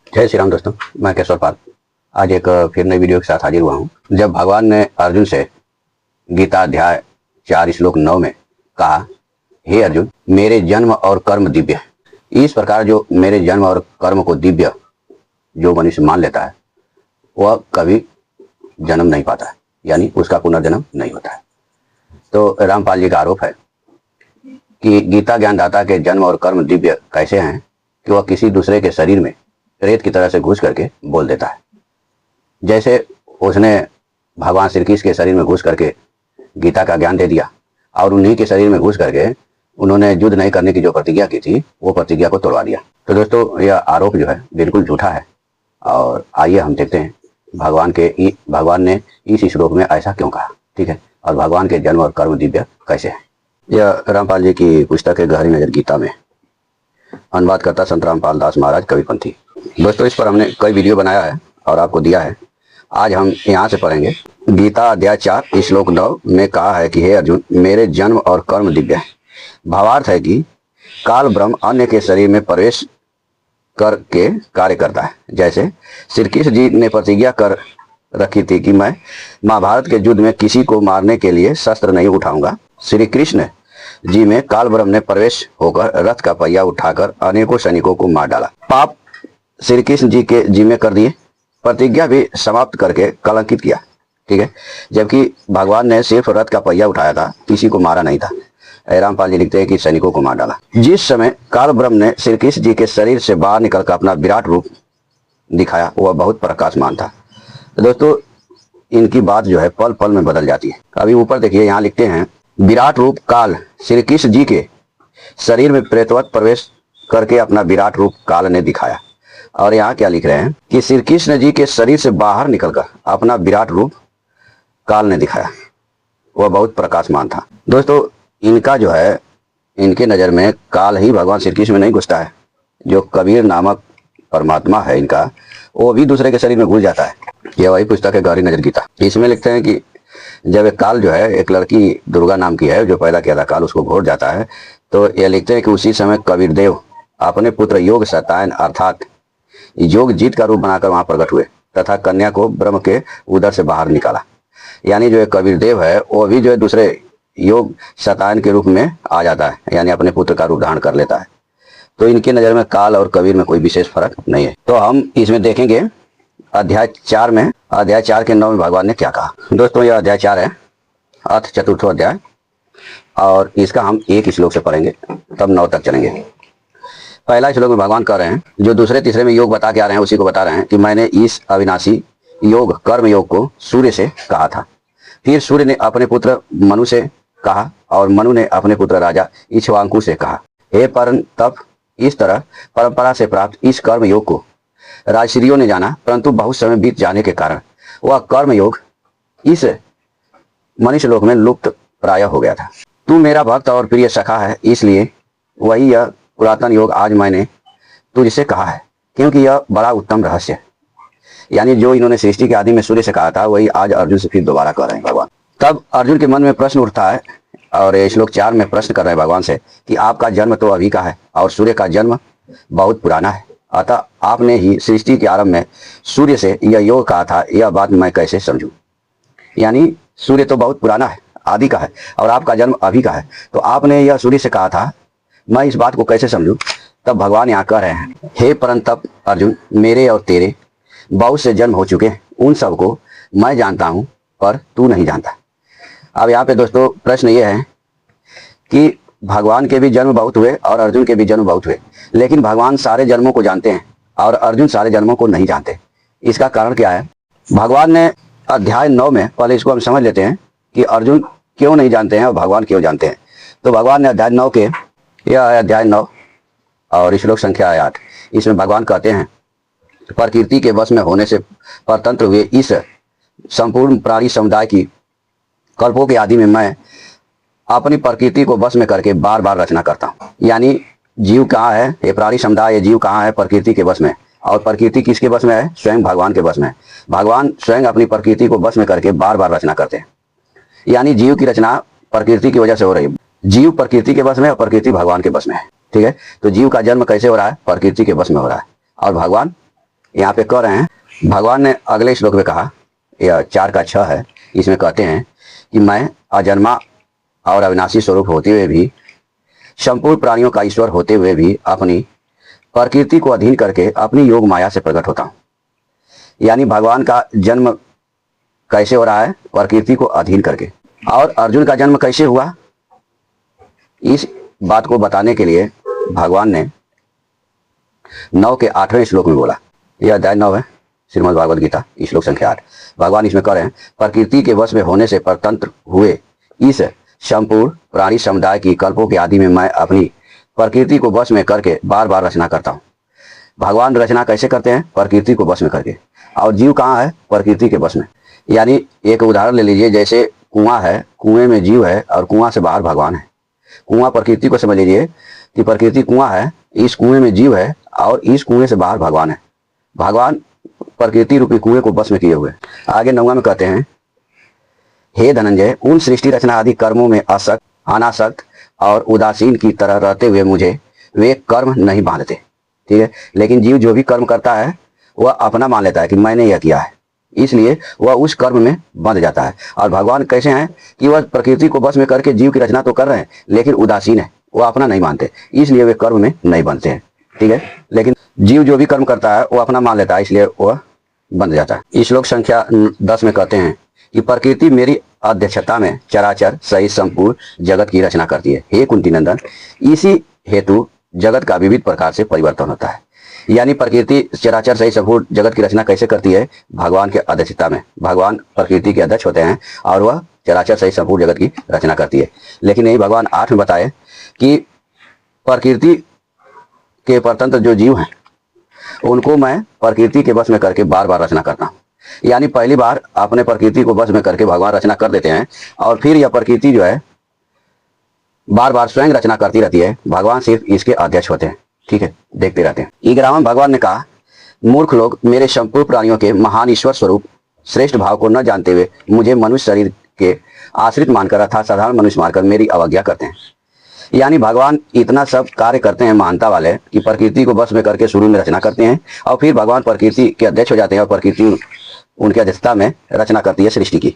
जय श्री राम दोस्तों, मैं केशवर पाल आज एक फिर नई वीडियो के साथ हाजिर हुआ हूँ। जब भगवान ने अर्जुन से गीता अध्याय 4 श्लोक 9 में कहा, हे अर्जुन, मेरे जन्म और कर्म दिव्य है। इस प्रकार जो मेरे जन्म और कर्म को दिव्य जो मनुष्य मान लेता है वह कभी जन्म नहीं पाता है, यानी उसका पुनर्जन्म नहीं होता है। तो रामपाल जी का आरोप है कि गीता ज्ञानदाता के जन्म और कर्म दिव्य कैसे हैं कि वह किसी दूसरे के शरीर में रेत की तरह से घुस करके बोल देता है। जैसे उसने भगवान श्री कृष्ण के शरीर में घुस करके गीता का ज्ञान दे दिया और उन्हीं के शरीर में घुस करके उन्होंने युद्ध नहीं करने की जो प्रतिज्ञा की थी वो प्रतिज्ञा को तोड़वा दिया। तो दोस्तों, यह आरोप जो है बिल्कुल झूठा है। और आइए हम देखते हैं भगवान ने इस श्लोक में ऐसा क्यों कहा, ठीक है, और भगवान के जन्म और कर्म दिव्य कैसे है। यह रामपाल जी की पुस्तक है गहरी नजर गीता में, अनुवाद करता संत रामपाल दास महाराज कविपंथी। दोस्तों, इस पर हमने कई वीडियो बनाया है और आपको दिया है। आज हम यहाँ से पढ़ेंगे। गीता अध्याय 4 श्लोक 9 में कहा है कि हे अर्जुन, मेरे जन्म और कर्म दिव्य है। भावार्थ है कि काल ब्रह्म अन्य के शरीर में प्रवेश करके कार्य करता है। जैसे श्री कृष्ण जी ने प्रतिज्ञा कर रखी थी कि मैं महाभारत के युद्ध में किसी को मारने के लिए शस्त्र नहीं उठाऊंगा। श्री कृष्ण जी में काल ब्रह्म ने प्रवेश होकर रथ का पहिया उठाकर अनेकों सैनिकों को मार डाला। पाप श्री कृष्ण जी के जिम्मे कर दिए, प्रतिज्ञा भी समाप्त करके कलंकित किया, ठीक है, जबकि भगवान ने सिर्फ रथ का पहिया उठाया था, किसी को मारा नहीं था। रामपाल जी लिखते हैं कि सैनिकों को मार डाला। जिस समय काल ब्रह्म ने श्री कृष्ण जी के शरीर से बाहर निकलकर अपना विराट रूप दिखाया वह बहुत प्रकाशमान था। दोस्तों, इनकी बात जो है पल पल में बदल जाती है। अभी ऊपर देखिए, यहाँ लिखते हैं विराट रूप काल श्री कृष्ण जी के शरीर में प्रेतवत प्रवेश करके अपना विराट रूप काल ने दिखाया। और यहाँ क्या लिख रहे हैं कि श्री कृष्ण जी के शरीर से बाहर निकलकर अपना विराट रूप काल ने दिखाया, वह बहुत प्रकाशमान था। दोस्तों, इनका जो है, इनके नज़र में काल ही भगवान श्री कृष्ण में नहीं घुसता है। जो कबीर नामक परमात्मा है इनका, वो भी दूसरे के शरीर में घुस जाता है। यह वही पुस्तक है गहरी नजर गीता। इसमें लिखते हैं कि जब एक काल जो है, एक लड़की दुर्गा नाम की है जो पैदा किया था काल, उसको घोट जाता है। तो यह लिखते हैं कि उसी समय कबीर देव अपने पुत्र योग शतायन अर्थात योग जीत का रूप बनाकर वहां प्रकट हुए तथा कन्या को ब्रह्म के उदर से बाहर निकाला। यानी जो कबीर देव है वो भी जो है दूसरे योग शतायन के रूप में आ जाता है, यानी अपने पुत्र का रूप धारण कर लेता है। तो इनकी नज़र में काल और कबीर में कोई विशेष फर्क नहीं है। तो हम इसमें देखेंगे अध्याय 4 में, अध्याय 4 के 9 में भगवान ने क्या कहा। दोस्तों, यह अध्याय 4 है, अर्थ चतुर्थो अध्याय, और इसका हम एक श्लोक से पढ़ेंगे तब 9 तक चलेंगे। पहला श्लोक में भगवान कह रहे हैं, जो दूसरे तीसरे में योग बता के आ रहे हैं उसी को बता रहे हैं कि मैंने इस अविनाशी योग कर्म योग को सूर्य से कहा था। फिर सूर्य ने अपने पुत्र मनु से कहा और मनु ने अपने पुत्र राजा इक्ष्वाकु से कहा। हे परम तप, इस तरह परंपरा से प्राप्त इस कर्म योग को राजश्रियों ने जाना, परंतु बहुत समय बीत जाने के कारण वह कर्म योग इस मनुष्य लोक में लुप्त प्राय हो गया था। तू मेरा भक्त और प्रिय सखा है, इसलिए वही यह पुरातन योग आज मैंने तुझसे कहा है, क्योंकि यह बड़ा उत्तम रहस्य है। यानी जो इन्होंने सृष्टि के आदि में सूर्य से कहा था वही आज अर्जुन से फिर दोबारा कह रहे हैं भगवान। तब अर्जुन के मन में प्रश्न उठता है और श्लोक 4 में प्रश्न कर रहे हैं भगवान से कि आपका जन्म तो अभी का है और सूर्य का जन्म बहुत पुराना है, अतः आपने ही सृष्टि के आरंभ में सूर्य से यह योग कहा था, यह बात मैं कैसे समझूं। यानी सूर्य तो बहुत पुराना है, आदि का है, और आपका जन्म अभी का है, तो आपने यह सूर्य से कहा था, मैं इस बात को कैसे समझूं। तब भगवान यहाँ कह रहे हैं, हे परंतप अर्जुन, मेरे और तेरे बहुत से जन्म हो चुके हैं, उन सबको मैं जानता हूं पर तू नहीं जानता। अब यहाँ पे दोस्तों प्रश्न ये है कि भगवान के भी जन्म बहुत हुए और अर्जुन के भी जन्म बहुत हुए, लेकिन भगवान सारे जन्मों को जानते हैं और अर्जुन सारे जन्मों को नहीं जानते। इसका कारण क्या है? भगवान ने अध्याय 9 में, पहले इसको हम समझ लेते हैं कि अर्जुन क्यों नहीं जानते हैं और भगवान क्यों जानते हैं। तो भगवान ने अध्याय 9 के, यह है अध्याय 9 और श्लोक संख्या 8, इसमें भगवान कहते हैं, प्रकृति के वश में होने से परतंत्र हुए इस संपूर्ण प्राणी समुदाय की कल्पों के आदि में मैं अपनी प्रकृति को वश में करके बार बार रचना करता हूँ। यानी जीव कहाँ है, ये प्राणी समुदाय, ये जीव कहाँ है? प्रकृति के वश में। और प्रकृति किसके वश में है? स्वयं भगवान के वश में। भगवान स्वयं अपनी प्रकृति को वश में करके बार बार रचना करते हैं। यानी जीव की रचना प्रकृति की वजह से हो रही है। जीव प्रकृति के वश में और प्रकृति भगवान के वश में है, ठीक है। तो जीव का जन्म कैसे हो रहा है? प्रकृति के वश में हो रहा है, और भगवान यहाँ पे कह रहे हैं, भगवान ने अगले श्लोक में कहा, यह 4 का 6 है, इसमें कहते हैं कि मैं अजन्मा और अविनाशी स्वरूप होते हुए भी, संपूर्ण प्राणियों का ईश्वर होते हुए भी अपनी प्रकृति को अधीन करके अपनी योग माया से प्रकट होता हूँ। यानी भगवान का जन्म कैसे हो रहा है? प्रकृति को अधीन करके। और अर्जुन का जन्म कैसे हुआ, इस बात को बताने के लिए भगवान ने 9 के 8वें श्लोक में बोला। यह अध्याय 9 है, श्रीमद् भागवत गीता, श्लोक संख्या 8। भगवान इसमें कह रहे हैं, प्रकृति के वश में होने से परतंत्र हुए इस संपूर्ण प्राणी समुदाय की कल्पों के आदि में मैं अपनी प्रकृति को वश में करके बार बार रचना करता हूँ। भगवान रचना कैसे करते हैं? प्रकृति को वश में करके। और जीव कहाँ है? प्रकृति के वश में। यानी एक उदाहरण ले लीजिए, जैसे कुआं है, कुएं में जीव है और कुआं से बाहर भगवान है। कुआं प्रकृति को समझ लीजिए कि प्रकृति कुआं है, इस कुएं में जीव है और इस कुएं से बाहर भगवान है। भगवान प्रकृति रूपी कुएं को बस में किए हुए। आगे 9वां में कहते हैं, हे धनंजय, उन सृष्टि रचना आदि कर्मों में आसक्त, अनासक्त और उदासीन की तरह रहते हुए मुझे वे कर्म नहीं बांधते। ठीक है, लेकिन जीव जो भी कर्म करता है वह अपना मान लेता है कि मैंने यह किया है, इसलिए वह उस कर्म में बंध जाता है। और भगवान कैसे हैं कि वह प्रकृति को बस में करके जीव की रचना तो कर रहे हैं, लेकिन उदासीन है, वह अपना नहीं मानते, इसलिए वे कर्म में नहीं बनते हैं। ठीक है, लेकिन जीव जो भी कर्म करता है वो अपना मान लेता है, इसलिए वह बंध जाता है। श्लोक संख्या 10 में कहते हैं कि प्रकृति मेरी अध्यक्षता में चराचर सहित संपूर्ण जगत की रचना करती है। हे कुंती नंदन, इसी हेतु जगत का विविध प्रकार से परिवर्तन होता है। यानी प्रकृति चराचर सहित संपूर्ण जगत की रचना कैसे करती है? भगवान के अध्यक्षता में। भगवान प्रकृति के अध्यक्ष होते हैं और वह चराचर सहित संपूर्ण जगत की रचना करती है। लेकिन यही भगवान 8 में बताए कि प्रकृति के परतंत्र जो जीव हैं उनको मैं प्रकृति के बस में करके बार बार रचना करता हूँ। यानी पहली बार अपने प्रकृति को बस में करके भगवान रचना कर देते हैं और फिर यह प्रकृति जो है बार बार स्वयं रचना करती रहती है। भगवान सिर्फ इसके अध्यक्ष होते हैं। ठीक है, देखते रहते हैं। 11वां भगवान ने कहा, मूर्ख लोग मेरे संपूर्ण प्राणियों के महान ईश्वर स्वरूप श्रेष्ठ भाव को न जानते हुए मुझे मनुष्य शरीर के आश्रित मानकर अर्थात साधारण मनुष्य मानकर मेरी अवज्ञा करते हैं। यानी भगवान इतना सब कार्य करते हैं महानता वाले कि प्रकृति को बस में करके शुरू में रचना करते हैं और फिर भगवान प्रकृति के अध्यक्ष हो जाते हैं और प्रकृति उनकी अध्यक्षता में रचना करती है सृष्टि की।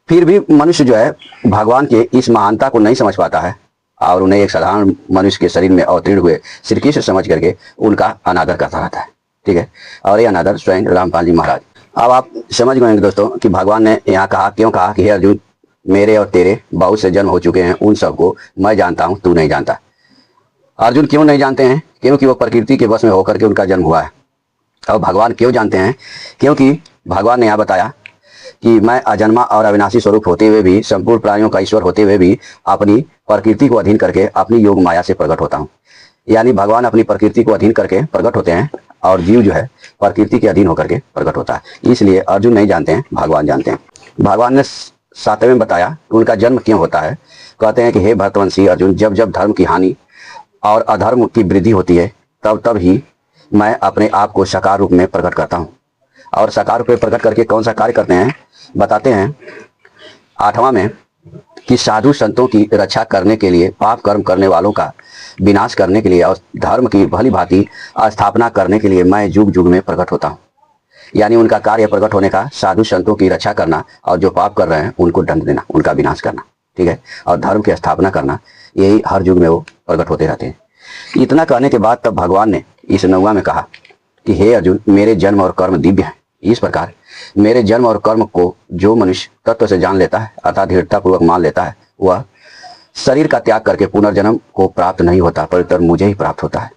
फिर भी मनुष्य जो है भगवान के इस महानता को नहीं समझ पाता है और उन्हें एक साधारण मनुष्य के शरीर में अवतीर्ण हुए श्री कृष्ण समझ करके उनका अनादर करता रहता है। ठीक है, और ये अनादर स्वयं रामपाल जी महाराज। अब आप समझ गए दोस्तों कि भगवान ने यहाँ कहा, क्यों कहा कि हे अर्जुन, मेरे और तेरे बहुत से जन्म हो चुके हैं, उन सबको मैं जानता हूं, तू नहीं जानता। अर्जुन क्यों नहीं जानते हैं? क्योंकि वो प्रकृति के वश में होकर के उनका जन्म हुआ है। और भगवान क्यों जानते हैं? क्योंकि भगवान ने यहाँ बताया कि मैं अजन्मा और अविनाशी स्वरूप होते हुए भी, संपूर्ण प्राणियों का ईश्वर होते हुए भी अपनी प्रकृति को अधीन करके अपनी योग माया से प्रकट होता हूँ। यानी भगवान अपनी प्रकृति को अधीन करके प्रकट होते हैं और जीव जो है प्रकृति के अधीन होकर के प्रकट होता है। इसलिए अर्जुन नहीं जानते हैं, भगवान जानते हैं। भगवान ने 7वें में बताया कि उनका जन्म क्यों होता है। कहते हैं कि हे भरतवंशी अर्जुन, जब जब धर्म की हानि और अधर्म की वृद्धि होती है तब तब ही मैं अपने आप को साकार रूप में प्रकट करता हूँ। और साकार रूप में प्रकट करके कौन सा कार्य करते हैं बताते हैं 8वां में कि साधु संतों की रक्षा करने के लिए, पाप कर्म करने वालों का विनाश करने के लिए और धर्म की भली भांति स्थापना करने के लिए मैं युग युग में प्रकट होता हूँ। यानी उनका कार्य प्रकट होने का साधु संतों की रक्षा करना और जो पाप कर रहे हैं उनको दंड देना, उनका विनाश करना। ठीक है, और धर्म की स्थापना करना, यही हर युग में वो प्रकट होते रहते हैं। इतना कहने के बाद तब भगवान ने इस 9वां में कहा कि हे अर्जुन, मेरे जन्म और कर्म दिव्य हैं। इस प्रकार मेरे जन्म और कर्म को जो मनुष्य तत्व से जान लेता है अर्थात दृढ़ता पूर्वक मान लेता है, वह शरीर का त्याग करके पुनर्जन्म को प्राप्त नहीं होता, पर मुझे ही प्राप्त होता है।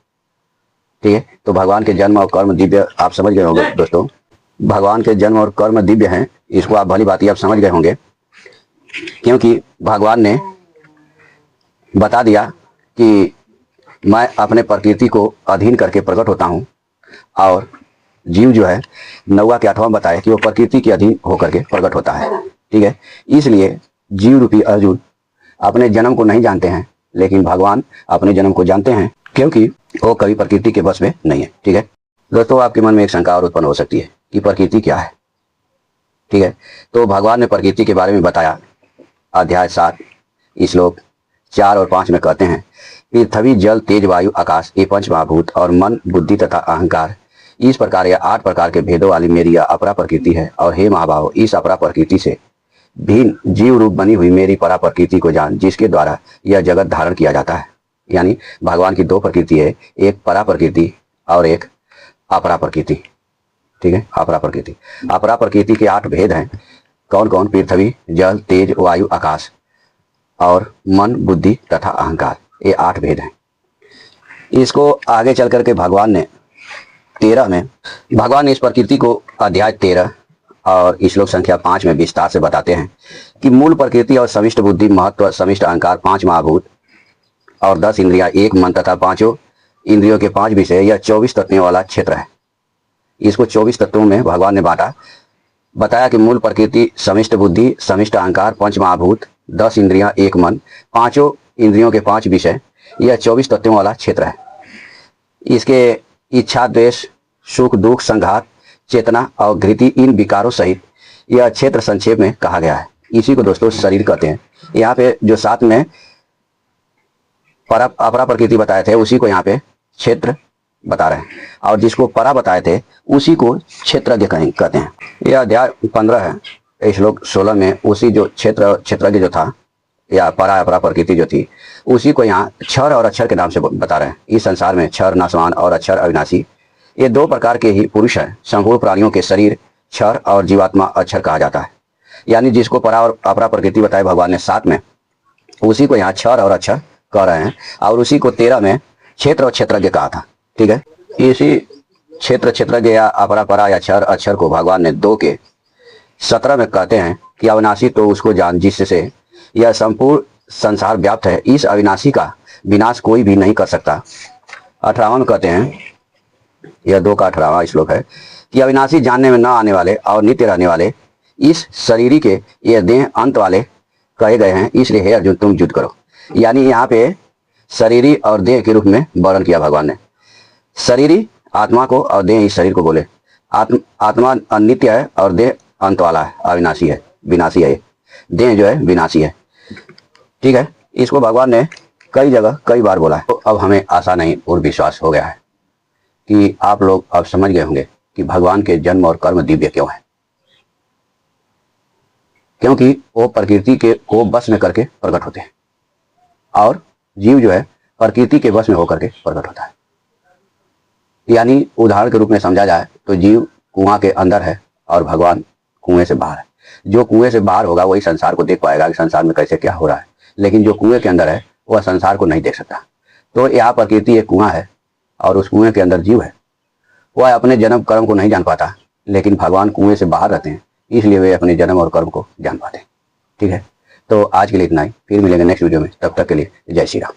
ठीक है, तो भगवान के जन्म और कर्म दिव्य आप समझ गए होंगे दोस्तों। भगवान के जन्म और कर्म दिव्य हैं, इसको आप भली बात आप समझ गए होंगे, क्योंकि भगवान ने बता दिया कि मैं अपने प्रकृति को अधीन करके प्रकट होता हूँ और जीव जो है 9वां के 8वां बताया कि वो प्रकृति के अधीन होकर के प्रकट होता है। ठीक है, इसलिए जीव रूपी अर्जुन अपने जन्म को नहीं जानते हैं, लेकिन भगवान अपने जन्म को जानते हैं, क्योंकि वो कभी प्रकृति के बस में नहीं है। ठीक है दोस्तों, आपके मन में एक शंका और उत्पन्न हो सकती है कि प्रकृति क्या है। ठीक है, तो भगवान ने प्रकृति के बारे में बताया। अध्याय 7 श्लोक 4 और 5 में कहते हैं, पृथ्वी जल तेज वायु आकाश ये 5 महाभूत और मन बुद्धि तथा अहंकार इस प्रकार यह 8 प्रकार के भेदों वाली मेरी यह अपरा प्रकृति है। और हे महाभाव, इस अपरा प्रकृति से भिन्न जीव रूप बनी हुई मेरी परा प्रकृति को जान, जिसके द्वारा यह जगत धारण किया जाता है। यानी भगवान की 2 प्रकृति है, एक परा प्रकृति और एक अपरा प्रकृति। ठीक है, अपरा प्रकृति। अपरा प्रकृति के 8 भेद हैं। कौन कौन? पृथ्वी, जल, तेज, वायु, आकाश और मन, बुद्धि तथा अहंकार। ये 8 भेद हैं। इसको आगे चल करके भगवान ने 13 में, भगवान ने इस प्रकृति को अध्याय 13 और श्लोक संख्या 5 में विस्तार से बताते हैं कि मूल प्रकृति और समिष्ट बुद्धि, महत्व, समिष्ट अहंकार, 5 महाभूत और 10 इंद्रियां, 1 मन तथा 5 इंद्रियों के 5 विषय, यह 24 तत्वों वाला क्षेत्र है। इसको 24 तत्वों में भगवान ने बांटा। बताया कि मूल प्रकृति, समिष्ट बुद्धि, समिष्ट अहंकार, 5 महाभूत, 10 इंद्रियां, 1 मन, 5 इंद्रियों के 5 विषय, यह 24 तत्वों वाला क्षेत्र है। इसके इच्छा, द्वेष, सुख, दुख, संघात, चेतना और घृति, इन विकारों सहित यह क्षेत्र संक्षेप में कहा गया है। इसी को दोस्तों शरीर कहते हैं। यहाँ पे जो साथ में अपरा प्रकृति बताए थे उसी को यहाँ पे क्षेत्र बता रहे हैं, और जिसको परा बताए थे उसी को क्षेत्रज्ञ कहते हैं। यह अध्याय 15 है, श्लोक 16 में उसी जो क्षेत्रज्ञ जो था या परा अपरा प्रकृति जो थी उसी को यहाँ क्षर और अक्षर के नाम से बता रहे हैं। इस संसार में क्षर नाशवान और अक्षर अविनाशी, ये 2 प्रकार के ही पुरुष हैं। संपूर्ण प्राणियों के शरीर क्षर और जीवात्मा अक्षर कहा जाता है। यानी जिसको परा और अपरा प्रकृति बताए भगवान ने 7 में, उसी को यहाँ क्षर और अक्षर कह रहे हैं, और उसी को 13 में क्षेत्र और क्षेत्रज्ञ कहा था। ठीक है, इसी क्षेत्र क्षेत्रज्ञ या अपरा परा या क्षर अक्षर को भगवान ने 2 के 17 में कहते हैं कि अविनाशी तो उसको जान जिससे यह संपूर्ण संसार व्याप्त है। इस अविनाशी का विनाश कोई भी नहीं कर सकता। 18वां में कहते हैं, यह 2 का 18वां श्लोक है कि अविनाशी, जानने में न आने वाले और नित्य रहने वाले इस शरीरी के ये देह अंत वाले कहे गए हैं, इसलिए हे अर्जुन तुम युद्ध करो। यानी यहाँ पे शरीरी और देह के रूप में वर्णन किया भगवान ने। शरीरी आत्मा को और देह इस शरीर को बोले। आत्मा अनित्य है और देह अंत वाला है, अविनाशी है, विनाशी है। देह जो है विनाशी है। ठीक है, इसको भगवान ने कई जगह कई बार बोला है। तो अब हमें आशा नहीं और विश्वास हो गया है कि आप लोग अब समझ गए होंगे कि भगवान के जन्म और कर्म दिव्य क्यों है। क्योंकि वो प्रकृति के को बस में करके प्रकट होते हैं, और जीव जो है प्रकृति के बस में होकर के प्रकट होता है। यानी उदाहरण के रूप में समझा जाए तो जीव कुआं के अंदर है और भगवान कुएं से बाहर है। जो कुएं से बाहर होगा वही संसार को देख पाएगा कि संसार में कैसे क्या हो रहा है, लेकिन जो कुएं के अंदर है वह संसार को नहीं देख सकता। तो यह प्रकृति एक कुआं है और उस कुएं के अंदर जीव है। वह अपने जन्म कर्म को नहीं जान पाता, लेकिन भगवान कुएं से बाहर रहते हैं, इसलिए वे अपने जन्म और कर्म को जान पाते हैं। ठीक है, तो आज के लिए इतना ही। फिर मिलेंगे नेक्स्ट वीडियो में। तब तक के लिए जय श्री राम।